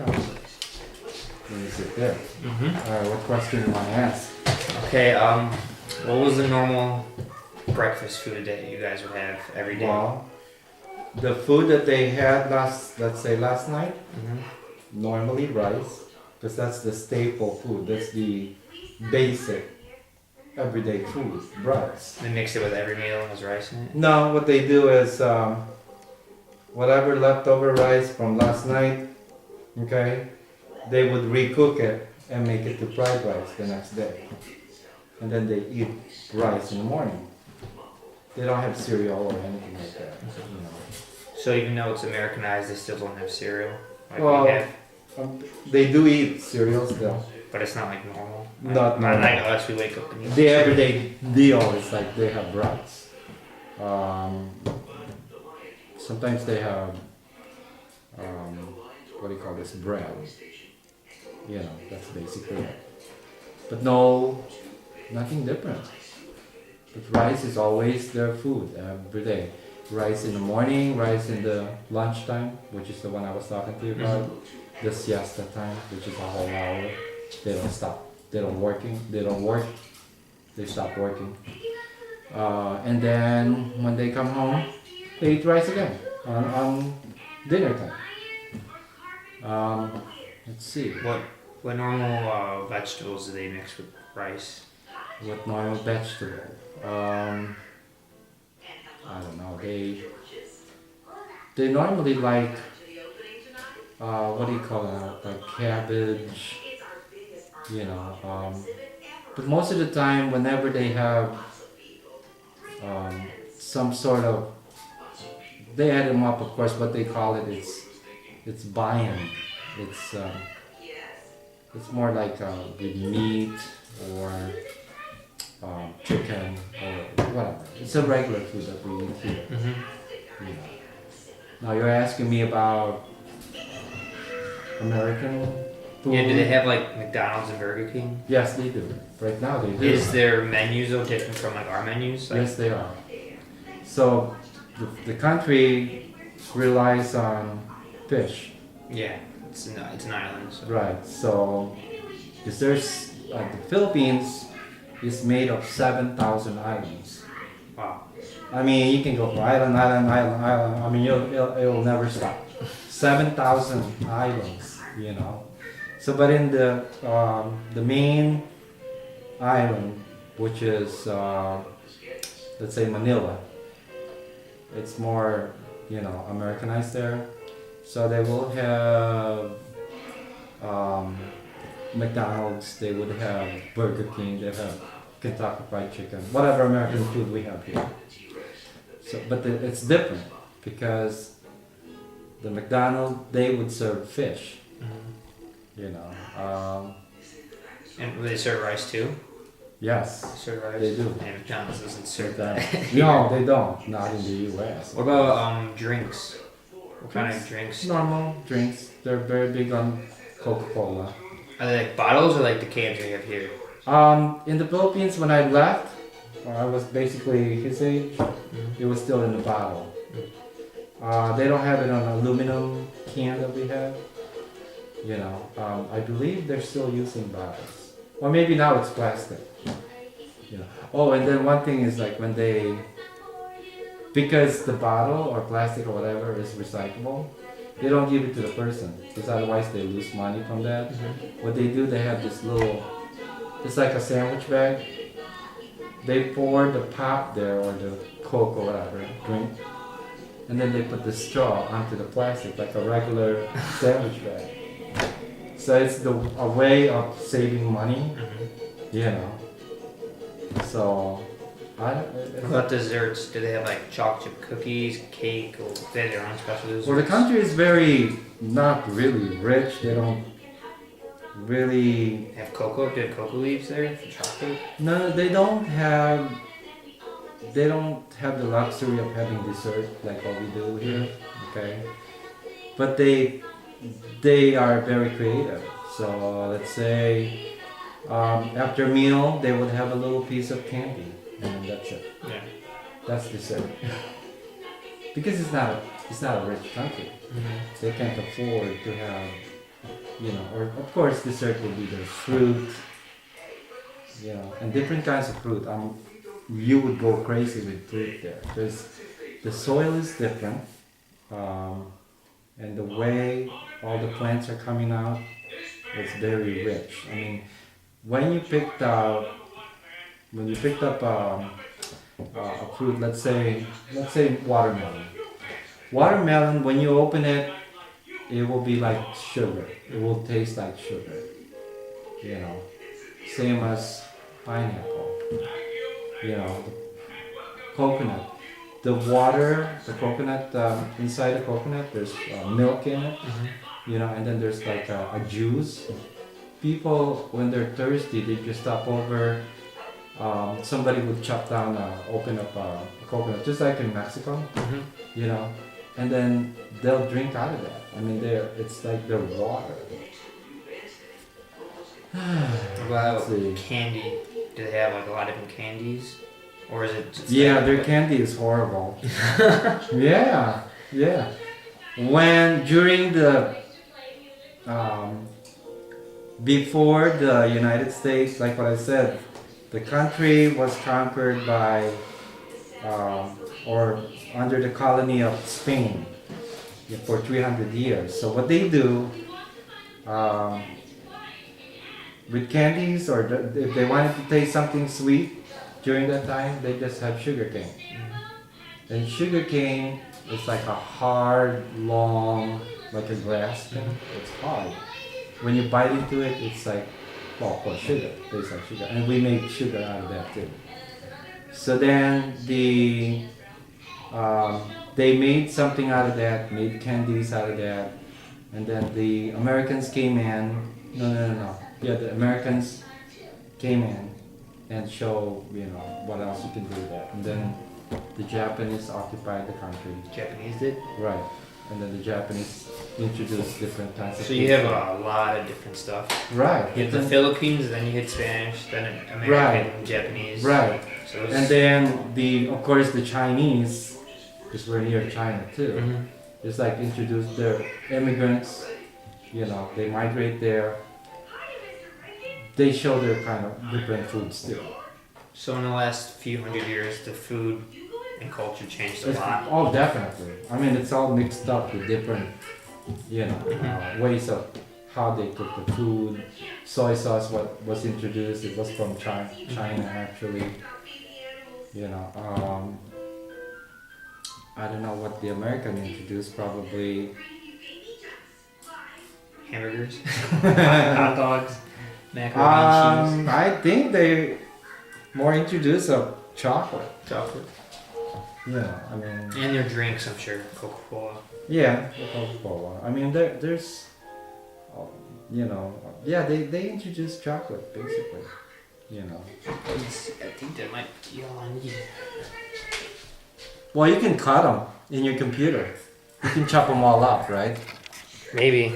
Okay. Let me sit there. Alright, what question do you want to ask? Okay, what was the normal breakfast food that you guys would have every day? Well, the food that they had let's say last night, normally rice, because that's the staple food. That's the basic everyday food, rice. They mix it with every meal, has rice in it? No, what they do is whatever leftover rice from last night, okay, they would recook it and make it to fried rice the next day. And then they eat rice in the morning. They don't have cereal or anything like that. You know. So even though it's Americanized, they still don't have cereal? Like Well, we have, they do eat cereal still. but it's not like normal? Like, Not normal. Like us, we wake up and eat The everyday deal is like they have rice. Sometimes they have, what do you call this, bread. You know, that's basically it. But no, nothing different. But rice is always their food every day. Rice in the morning, rice in the lunchtime, which is the one I was talking to you about. The siesta time, which is a whole hour. They don't stop. They don't work. They stop working. And then when they come home, they eat rice again on dinner time. Let's see. What normal vegetables do they mix with rice? What normal vegetable? I don't know. They normally like what do you call it? Like cabbage. You know. But most of the time, whenever they have some sort of, they add them up. Of course, what they call it, it's bayan. It's more like with meat or chicken or whatever. It's a regular food that we eat here. You know. Now you're asking me about American food. Yeah, do they have like McDonald's and Burger King? Yes, they do. Right now they do. Is their menus though different from like our menus? Like, Yes, they are. So the country relies on fish. yeah, it's an island. So. Right. So, because there's the Philippines is made of 7,000 islands. Wow. I mean, you can go from island. I mean, it'll never stop. 7,000 islands. You know. So, but in the main island, which is let's say Manila, it's more, you know, Americanized there. So they will have McDonald's, they would have Burger King, they have Kentucky Fried Chicken, whatever American food we have here. So, but it's different because the McDonald's, they would serve fish. You know. And do they serve rice too? Yes. They serve rice? They do. And McDonald's doesn't serve that. No, they don't. Not in the U.S. What about drinks? What kind of drinks? Normal drinks. They're very big on Coca-Cola. Are they like bottles or like the cans we have here? In the Philippines, when I left, I was basically his age. It was still in the bottle. They don't have it on aluminum can that we have. You know, I believe they're still using bottles, or maybe now it's plastic. You know. Oh, and then one thing is like when they, because the bottle or plastic or whatever is recyclable, they don't give it to the person because otherwise they lose money from that. What they do, they have this little, it's like a sandwich bag. They pour the pop there or the Coke or whatever drink, and then they put the straw onto the plastic like a regular sandwich bag. So it's a way of saving money, you know. So What about desserts? Do they have like chocolate chip cookies, cake, or they have their own special desserts? well, the country is very not really rich. They don't really. They have cocoa? Do they have cocoa leaves there for chocolate? No, they don't have. They don't have the luxury of having dessert like what we do here. Okay, but they are very creative. So let's say after a meal, they would have a little piece of candy, and that's it. Yeah. That's dessert. Because it's not a rich country. They can't afford to have You know, or of course dessert will be the fruit, you know, and different kinds of fruit. You would go crazy with fruit there because the soil is different, and the way all the plants are coming out, it's very rich. I mean, when you picked out, when you picked up a fruit, let's say watermelon. Watermelon, when you open it, it will be like sugar. It will taste like sugar. You know, same as pineapple. You know, coconut. The water, the coconut, inside the coconut, there's milk in it. You know, and then there's like a juice. People, when they're thirsty, they just stop over. Somebody would chop down, open up a coconut, just like in Mexico. You know, and then they'll drink out of that. I mean, it's like their water. What about Let's see. candy? Do they have like a lot of different candies? Or is it just Yeah, like, their candy is horrible. Yeah, yeah. When during the before the United States, like what I said, the country was conquered by or under the colony of Spain for 300 years. So what they do with candies, or if they wanted to taste something sweet during that time, they just have sugar cane. And sugar cane is like a hard, long, like a grass thing. It's hard. When you bite into it, it's like, well, of course, sugar. It tastes like sugar. And we make sugar out of that too. So then they made something out of that, made candies out of that. And then the Americans came in. No. Yeah, the Americans came in and show, you know, what else you can do with that. And then the Japanese occupied the country. Japanese did? Right. And then the Japanese introduced different kinds of So you food. have a lot of different stuff. Right. You have the Then- Philippines, then you hit Spanish, then American, Right. Japanese. Right. So it's, And then of course the Chinese, because we're near China too, Mhm. it's like introduced their immigrants, you know, they migrate there. They show their kind of different foods too. So in the last few hundred years, the food and culture changed a lot. Oh, definitely. I mean, it's all mixed up with different, you know, ways of how they cook the food. Soy sauce, what was introduced, it was from China actually. You know, I don't know what the American introduced, probably. Hamburgers, hot dogs, macaroni and I think they more introduced of chocolate. cheese, chocolate, Yeah, I mean, and their drinks. I'm sure Coca-Cola. yeah, the Coca-Cola. I mean, there's, you know, yeah, they introduced chocolate basically. You know. I think that might be all I need. Well, you can cut them in your computer. You can chop them all up, right? Maybe.